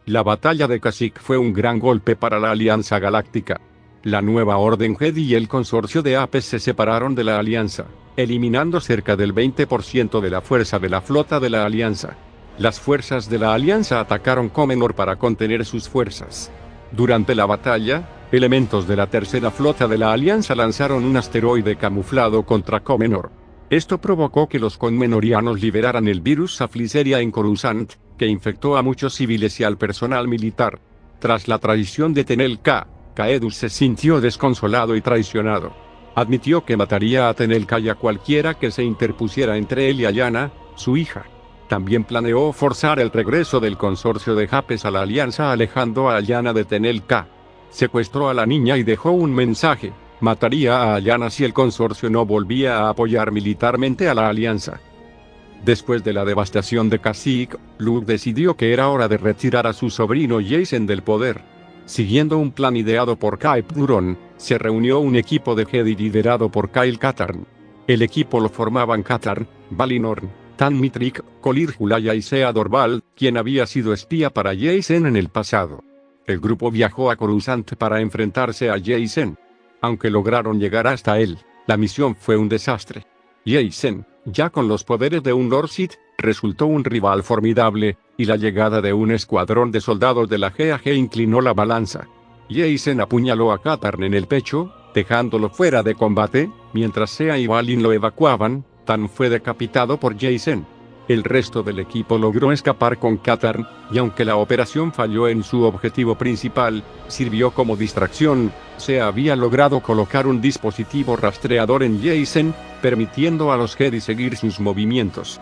La batalla de Kashyyyk fue un gran golpe para la Alianza Galáctica. La nueva Orden Jedi y el consorcio de Apes se separaron de la Alianza, eliminando cerca del 20% de la fuerza de la flota de la Alianza. Las fuerzas de la Alianza atacaron Comenor para contener sus fuerzas. Durante la batalla, elementos de la tercera flota de la Alianza lanzaron un asteroide camuflado contra Comenor. Esto provocó que los Comenorianos liberaran el virus Afliseria en Coruscant, que infectó a muchos civiles y al personal militar. Tras la traición de Tenel-Ka, Caedus se sintió desconsolado y traicionado. Admitió que mataría a Tenel-Ka y a cualquiera que se interpusiera entre él y Allana, su hija. También planeó forzar el regreso del consorcio de Apes a la Alianza alejando a Allana de Tenel-Ka. Secuestró a la niña y dejó un mensaje: mataría a Allana si el consorcio no volvía a apoyar militarmente a la Alianza. Después de la devastación de Kashyyyk, Luke decidió que era hora de retirar a su sobrino Jacen del poder. Siguiendo un plan ideado por Cape Duron, se reunió un equipo de Jedi liderado por Kyle Katarn. El equipo lo formaban Katarn, Valinorn, Tan Mitrik, Kolir Hulaya y Sea Dorval, quien había sido espía para Jacen en el pasado. El grupo viajó a Coruscant para enfrentarse a Jacen. Aunque lograron llegar hasta él, la misión fue un desastre. Jacen, ya con los poderes de un Lord Sith, resultó un rival formidable, y la llegada de un escuadrón de soldados de la GAG inclinó la balanza. Jacen apuñaló a Katarn en el pecho, dejándolo fuera de combate, mientras Sea y Valin lo evacuaban. Tan fue decapitado por Jacen. El resto del equipo logró escapar con Katarn, y aunque la operación falló en su objetivo principal, sirvió como distracción. Se había logrado colocar un dispositivo rastreador en Jacen, permitiendo a los Jedi seguir sus movimientos.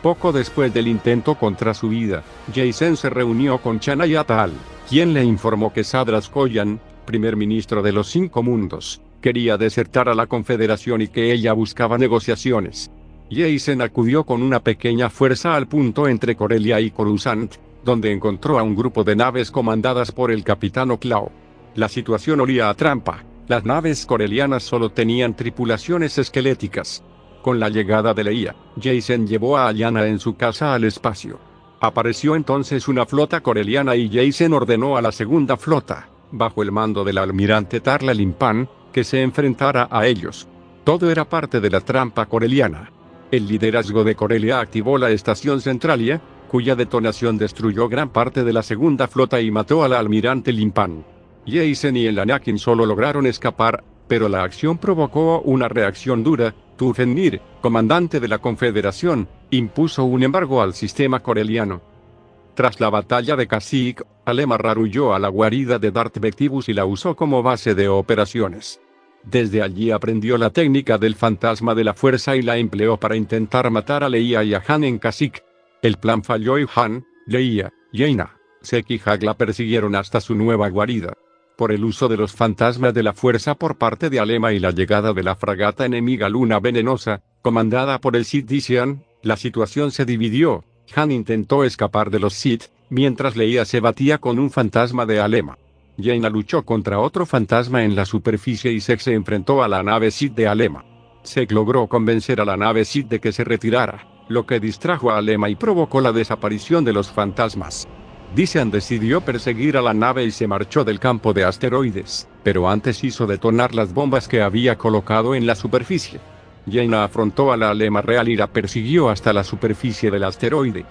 Poco después del intento contra su vida, Jacen se reunió con Chanaya Tal, quien le informó que Sadras Koyan, primer ministro de los 5 mundos, quería desertar a la Confederación y que ella buscaba negociaciones. Jacen acudió con una pequeña fuerza al punto entre Corellia y Coruscant, donde encontró a un grupo de naves comandadas por el capitán Oclao. La situación olía a trampa. Las naves corelianas solo tenían tripulaciones esqueléticas. Con la llegada de Leia, Jacen llevó a Allana en su casa al espacio. Apareció entonces una flota coreliana y Jacen ordenó a la segunda flota, bajo el mando del almirante Tarla Limpan, que se enfrentara a ellos. Todo era parte de la trampa coreliana. El liderazgo de Corellia activó la estación Centralia, cuya detonación destruyó gran parte de la segunda flota y mató al almirante Limpan. Jacen y el Anakin solo lograron escapar, pero la acción provocó una reacción dura. Tufenir, comandante de la Confederación, impuso un embargo al sistema coreliano. Tras la batalla de Kashyyyk, Alemar huyó a la guarida de Darth Vectibus y la usó como base de operaciones. Desde allí aprendió la técnica del fantasma de la fuerza y la empleó para intentar matar a Leia y a Han en Kashyyyk. El plan falló y Han, Leia, Jaina, Sek y Hag la persiguieron hasta su nueva guarida. Por el uso de los fantasmas de la fuerza por parte de Alema y la llegada de la fragata enemiga Luna Venenosa, comandada por el Sith Disian, la situación se dividió. Han intentó escapar de los Sith, mientras Leia se batía con un fantasma de Alema. Jaina luchó contra otro fantasma en la superficie y Sek se enfrentó a la nave Sith de Alema. Sek logró convencer a la nave Sith de que se retirara, lo que distrajo a Alema y provocó la desaparición de los fantasmas. Disian decidió perseguir a la nave y se marchó del campo de asteroides, pero antes hizo detonar las bombas que había colocado en la superficie. Jaina afrontó a la Alema real y la persiguió hasta la superficie del asteroide.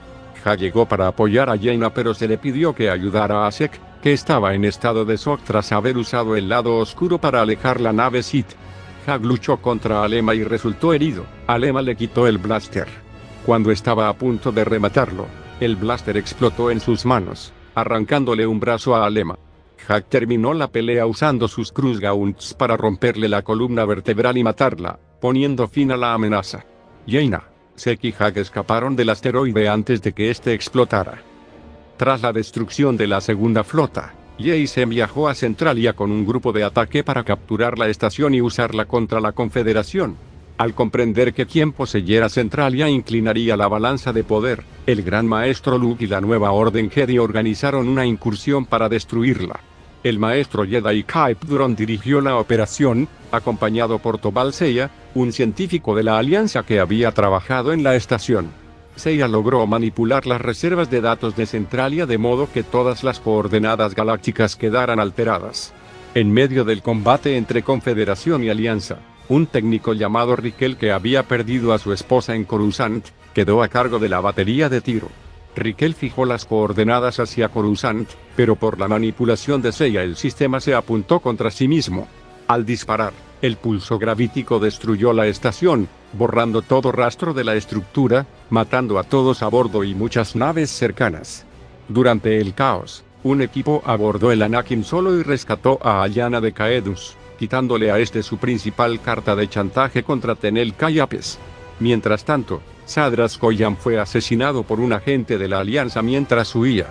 Ha llegó para apoyar a Jaina, pero se le pidió que ayudara a Sek, que estaba en estado de shock tras haber usado el lado oscuro para alejar la nave Sith. Hag luchó contra Alema y resultó herido. Alema le quitó el blaster. Cuando estaba a punto de rematarlo, el blaster explotó en sus manos, arrancándole un brazo a Alema. Hag terminó la pelea usando sus Crucigaunts para romperle la columna vertebral y matarla, poniendo fin a la amenaza. Jaina, Sek y Hag escaparon del asteroide antes de que este explotara. Tras la destrucción de la segunda flota, Jacen viajó a Centralia con un grupo de ataque para capturar la estación y usarla contra la Confederación. Al comprender que quien poseyera Centralia inclinaría la balanza de poder, el Gran Maestro Luke y la nueva Orden Jedi organizaron una incursión para destruirla. El Maestro Jedi Cape Duron dirigió la operación, acompañado por Tobal Seya, un científico de la Alianza que había trabajado en la estación. Seiya logró manipular las reservas de datos de Centralia de modo que todas las coordenadas galácticas quedaran alteradas. En medio del combate entre Confederación y Alianza, un técnico llamado Riquel, que había perdido a su esposa en Coruscant, quedó a cargo de la batería de tiro. Riquel fijó las coordenadas hacia Coruscant, pero por la manipulación de Seiya el sistema se apuntó contra sí mismo. Al disparar, el pulso gravítico destruyó la estación, borrando todo rastro de la estructura, matando a todos a bordo y muchas naves cercanas. Durante el caos, un equipo abordó el Anakin Solo y rescató a Allana de Caedus, quitándole a este su principal carta de chantaje contra Tenel Cayapes. Mientras tanto, Sadras Koyan fue asesinado por un agente de la Alianza mientras huía.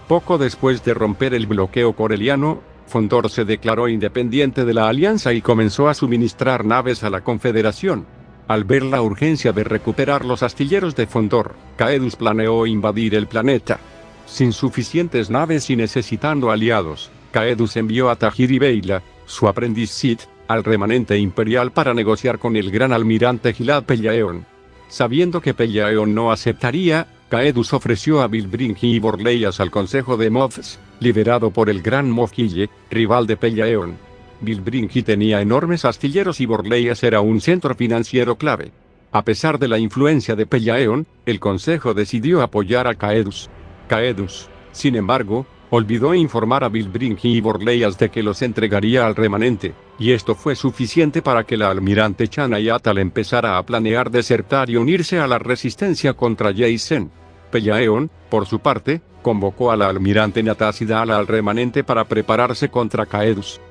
Poco después de romper el bloqueo coreliano, Fondor se declaró independiente de la Alianza y comenzó a suministrar naves a la Confederación. Al ver la urgencia de recuperar los astilleros de Fondor, Caedus planeó invadir el planeta. Sin suficientes naves y necesitando aliados, Caedus envió a Tajiri Beila, su aprendiz Sith, al remanente imperial para negociar con el gran almirante Gilad Pellaeon. Sabiendo que Pellaeon no aceptaría, Caedus ofreció a Bilbringi y Borleias al Consejo de Moffs, liderado por el gran Moff Gideon, rival de Pellaeon. Bilbringi tenía enormes astilleros y Borleias era un centro financiero clave. A pesar de la influencia de Pellaeon, el Consejo decidió apoyar a Caedus. Caedus, sin embargo, olvidó informar a Bilbringi y Borleias de que los entregaría al remanente, y esto fue suficiente para que la almirante Chana Yatal empezara a planear desertar y unirse a la resistencia contra Jacen. Pellaeon, por su parte, convocó a la almirante Natasi-Dal al remanente para prepararse contra Caedus.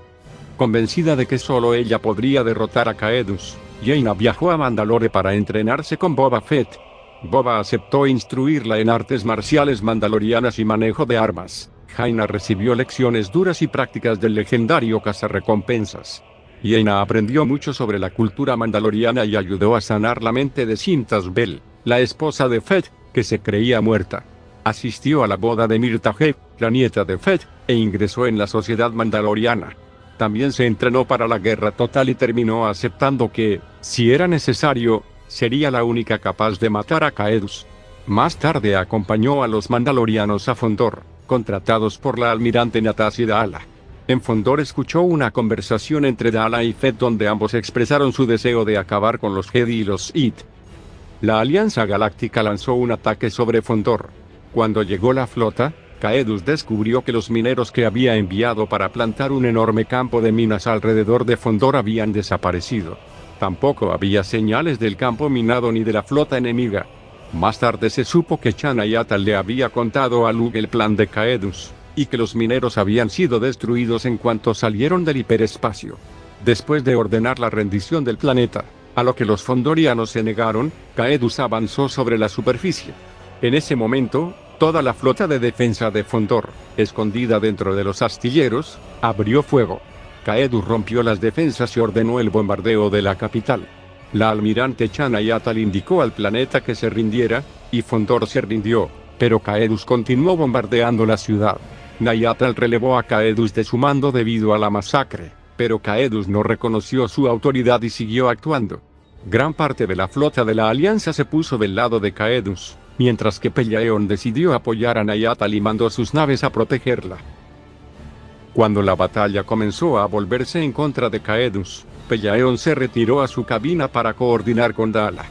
Convencida de que solo ella podría derrotar a Caedus, Jaina viajó a Mandalore para entrenarse con Boba Fett. Boba aceptó instruirla en artes marciales mandalorianas y manejo de armas. Jaina recibió lecciones duras y prácticas del legendario cazarrecompensas. Jaina aprendió mucho sobre la cultura mandaloriana y ayudó a sanar la mente de Cintas Bell, la esposa de Fett, que se creía muerta. Asistió a la boda de Mirta Hep, la nieta de Fett, e ingresó en la sociedad mandaloriana. También se entrenó para la guerra total y terminó aceptando que, si era necesario, sería la única capaz de matar a Caedus. Más tarde acompañó a los mandalorianos a Fondor, contratados por la almirante Natasi-Dal. En Fondor escuchó una conversación entre Dala y Fett donde ambos expresaron su deseo de acabar con los Jedi y los Sith. La Alianza Galáctica lanzó un ataque sobre Fondor. Cuando llegó la flota, Caedus descubrió que los mineros que había enviado para plantar un enorme campo de minas alrededor de Fondor habían desaparecido. Tampoco había señales del campo minado ni de la flota enemiga. Más tarde se supo que Chana Yatal le había contado a Luke el plan de Caedus, y que los mineros habían sido destruidos en cuanto salieron del hiperespacio. Después de ordenar la rendición del planeta, a lo que los fondorianos se negaron, Caedus avanzó sobre la superficie. En ese momento, toda la flota de defensa de Fondor, escondida dentro de los astilleros, abrió fuego. Caedus rompió las defensas y ordenó el bombardeo de la capital. La almirante Chana Yatal indicó al planeta que se rindiera, y Fondor se rindió, pero Caedus continuó bombardeando la ciudad. Nayatal relevó a Caedus de su mando debido a la masacre, pero Caedus no reconoció su autoridad y siguió actuando. Gran parte de la flota de la Alianza se puso del lado de Caedus, mientras que Pellaeon decidió apoyar a Nayatal y mandó sus naves a protegerla. Cuando la batalla comenzó a volverse en contra de Caedus, Pellaeon se retiró a su cabina para coordinar con Dala.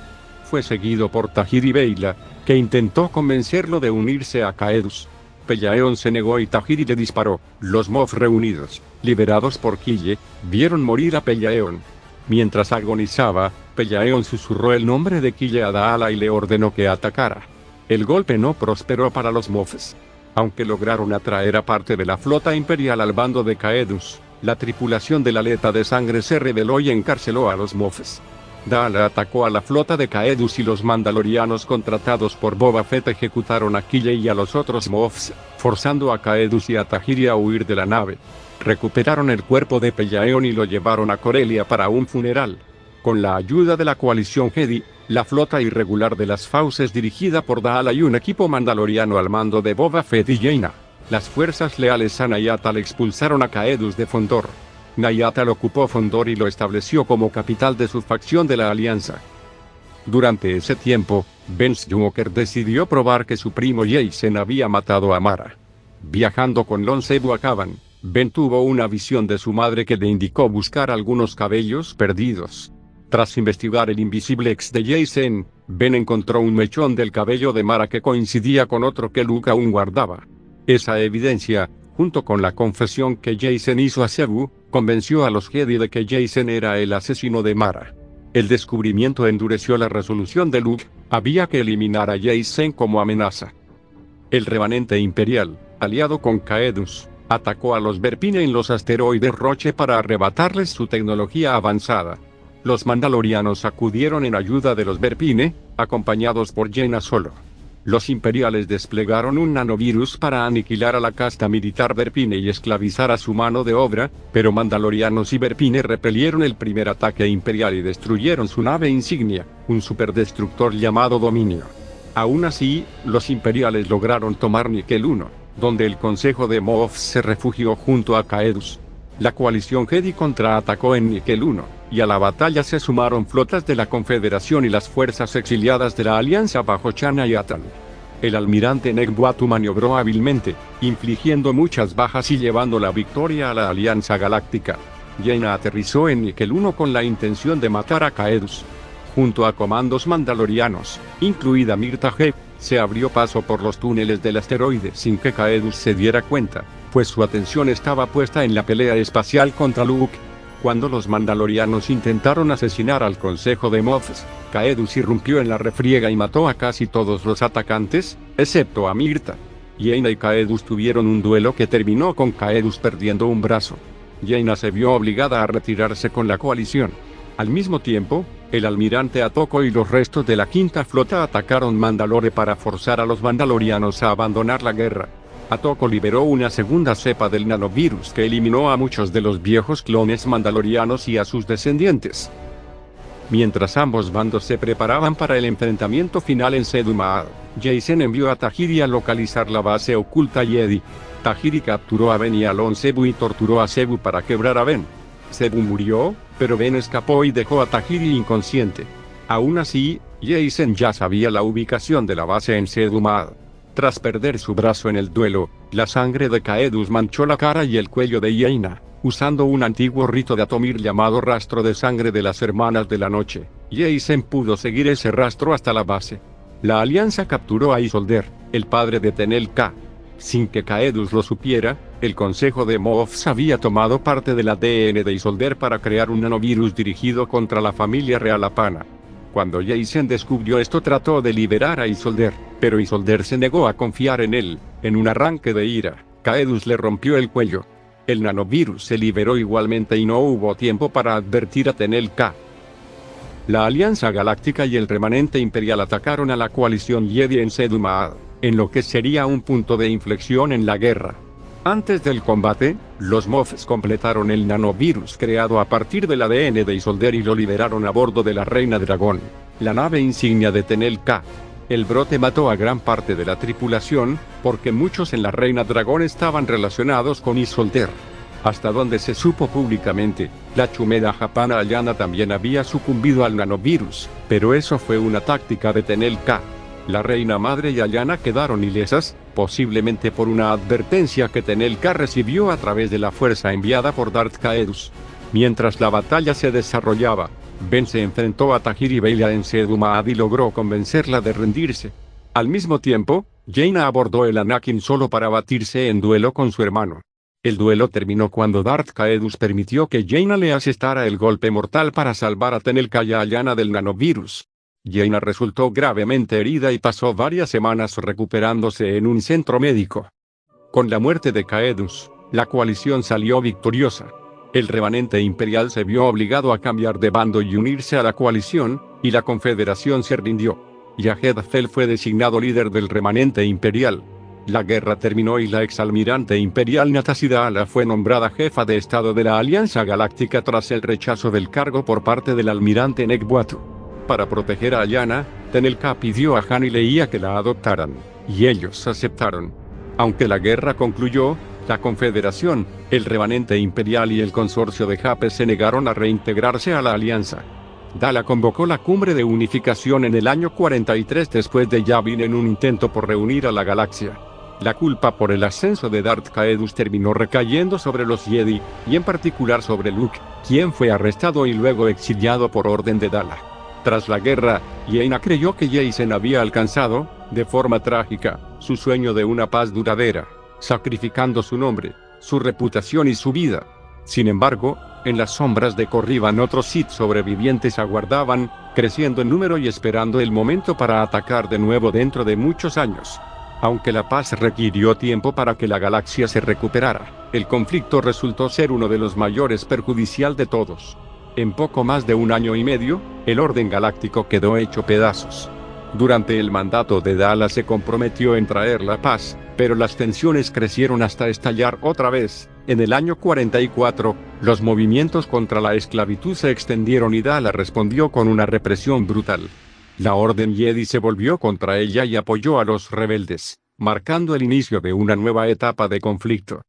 Fue seguido por Tajiri Beila, que intentó convencerlo de unirse a Caedus. Pellaeon se negó y Tajiri le disparó. Los Moff reunidos, liberados por Kille, vieron morir a Pellaeon. Mientras agonizaba, Pellaeon susurró el nombre de Kille a Dala y le ordenó que atacara. El golpe no prosperó para los Moffs. Aunque lograron atraer a parte de la flota imperial al bando de Caedus, la tripulación de la aleta de sangre se rebeló y encarceló a los Moffs. Dala atacó a la flota de Caedus y los mandalorianos contratados por Boba Fett ejecutaron a Kille y a los otros Moffs, forzando a Caedus y a Tajiri a huir de la nave. Recuperaron el cuerpo de Pellaeon y lo llevaron a Corellia para un funeral. Con la ayuda de la coalición Jedi, la flota irregular de las Fauces dirigida por Dala y un equipo mandaloriano al mando de Boba Fett y Jaina, las fuerzas leales a Nayatal expulsaron a Caedus de Fondor. Nayatal ocupó Fondor y lo estableció como capital de su facción de la Alianza. Durante ese tiempo, Ben Skywalker decidió probar que su primo Jacen había matado a Mara. Viajando con Lon Cebu a Caban, Ben tuvo una visión de su madre que le indicó buscar algunos cabellos perdidos. Tras investigar el invisible ex de Jacen, Ben encontró un mechón del cabello de Mara que coincidía con otro que Luke aún guardaba. Esa evidencia, junto con la confesión que Jacen hizo a Cebu, convenció a los Jedi de que Jacen era el asesino de Mara. El descubrimiento endureció la resolución de Luke: había que eliminar a Jacen como amenaza. El remanente imperial, aliado con Caedus, atacó a los Verpine en los asteroides Roche para arrebatarles su tecnología avanzada. Los mandalorianos acudieron en ayuda de los Verpine, acompañados por Jaina Solo. Los imperiales desplegaron un nanovirus para aniquilar a la casta militar Verpine y esclavizar a su mano de obra, pero mandalorianos y Verpine repelieron el primer ataque imperial y destruyeron su nave insignia, un superdestructor llamado Dominio. Aún así, los imperiales lograron tomar Nickel 1, donde el Consejo de Moff se refugió junto a Caedus. La coalición Jedi contraatacó en Nickel 1, y a la batalla se sumaron flotas de la Confederación y las fuerzas exiliadas de la Alianza bajo Chana y Atan. El almirante Nekbuatu maniobró hábilmente, infligiendo muchas bajas y llevando la victoria a la Alianza Galáctica. Jaina aterrizó en Nickel 1 con la intención de matar a Caedus. Junto a comandos mandalorianos, incluida Mirta G, se abrió paso por los túneles del asteroide sin que Caedus se diera cuenta, pues su atención estaba puesta en la pelea espacial contra Luke. Cuando los mandalorianos intentaron asesinar al Consejo de Moff, Caedus irrumpió en la refriega y mató a casi todos los atacantes, excepto a Mirta. Jaina y Caedus tuvieron un duelo que terminó con Caedus perdiendo un brazo. Jaina se vio obligada a retirarse con la coalición. Al mismo tiempo, el almirante Atoko y los restos de la quinta flota atacaron Mandalore para forzar a los mandalorianos a abandonar la guerra. Atoko liberó una segunda cepa del nanovirus que eliminó a muchos de los viejos clones mandalorianos y a sus descendientes. Mientras ambos bandos se preparaban para el enfrentamiento final en Cebu Maad, Jacen envió a Tahiri a localizar la base oculta Jedi. Tahiri capturó a Ben y a Lon Cebu y torturó a Cebu para quebrar a Ben. Cebu murió, pero Ben escapó y dejó a Tahiri inconsciente. Aún así, Jacen ya sabía la ubicación de la base en Cebu Maad. Tras perder su brazo en el duelo, la sangre de Caedus manchó la cara y el cuello de Jaina. Usando un antiguo rito de Atomir llamado Rastro de Sangre de las Hermanas de la Noche, Jacen pudo seguir ese rastro hasta la base. La Alianza capturó a Isolder, el padre de Tenel-Ka. Sin que Caedus lo supiera, el Consejo de Moff había tomado parte del ADN de Isolder para crear un nanovirus dirigido contra la familia real Apana. Cuando Jacen descubrió esto, trató de liberar a Isolder, pero Isolder se negó a confiar en él. En un arranque de ira, Caedus le rompió el cuello. El nanovirus se liberó igualmente y no hubo tiempo para advertir a Tenel-Ka. La Alianza Galáctica y el remanente imperial atacaron a la coalición Jedi en Cebu Maad, en lo que sería un punto de inflexión en la guerra. Antes del combate, los Moffs completaron el nanovirus creado a partir del ADN de Isolder y lo liberaron a bordo de la Reina Dragón, la nave insignia de Tenel-Ka. El brote mató a gran parte de la tripulación, porque muchos en la Reina Dragón estaban relacionados con Isolder. Hasta donde se supo públicamente, la Chumeda Japana Ayana también había sucumbido al nanovirus, pero eso fue una táctica de Tenel-Ka. La Reina Madre y Ayana quedaron ilesas, posiblemente por una advertencia que Tenel-Ka recibió a través de la fuerza enviada por Darth Caedus. Mientras la batalla se desarrollaba, Ben se enfrentó a Tahiri Beyla en Cebu Maad y logró convencerla de rendirse. Al mismo tiempo, Jaina abordó el Anakin solo para batirse en duelo con su hermano. El duelo terminó cuando Darth Caedus permitió que Jaina le asestara el golpe mortal para salvar a Tenel-Ka y a Ayana del nanovirus. Jaina resultó gravemente herida y pasó varias semanas recuperándose en un centro médico. Con la muerte de Caedus, la coalición salió victoriosa. El remanente imperial se vio obligado a cambiar de bando y unirse a la coalición, y la confederación se rindió. Yahed Fel fue designado líder del remanente imperial. La guerra terminó y la exalmirante imperial Natasida Ala fue nombrada jefa de Estado de la Alianza Galáctica tras el rechazo del cargo por parte del almirante Nekbuatu. Para proteger a Ayana, Tenel-Ka pidió a Han y Leia que la adoptaran, y ellos aceptaron. Aunque la guerra concluyó, la Confederación, el remanente imperial y el consorcio de Jape se negaron a reintegrarse a la alianza. Dala convocó la cumbre de unificación en el año 43 después de Yavin en un intento por reunir a la galaxia. La culpa por el ascenso de Darth Caedus terminó recayendo sobre los Jedi, y en particular sobre Luke, quien fue arrestado y luego exiliado por orden de Dala. Tras la guerra, Jaina creyó que Jacen había alcanzado, de forma trágica, su sueño de una paz duradera, sacrificando su nombre, su reputación y su vida. Sin embargo, en las sombras de Corriban otros Sith sobrevivientes aguardaban, creciendo en número y esperando el momento para atacar de nuevo dentro de muchos años. Aunque la paz requirió tiempo para que la galaxia se recuperara, el conflicto resultó ser uno de los mayores perjudicial de todos. En poco más de un año y medio, el orden galáctico quedó hecho pedazos. Durante el mandato de Dala se comprometió en traer la paz, pero las tensiones crecieron hasta estallar otra vez. En el año 44, los movimientos contra la esclavitud se extendieron y Dala respondió con una represión brutal. La Orden Jedi se volvió contra ella y apoyó a los rebeldes, marcando el inicio de una nueva etapa de conflicto.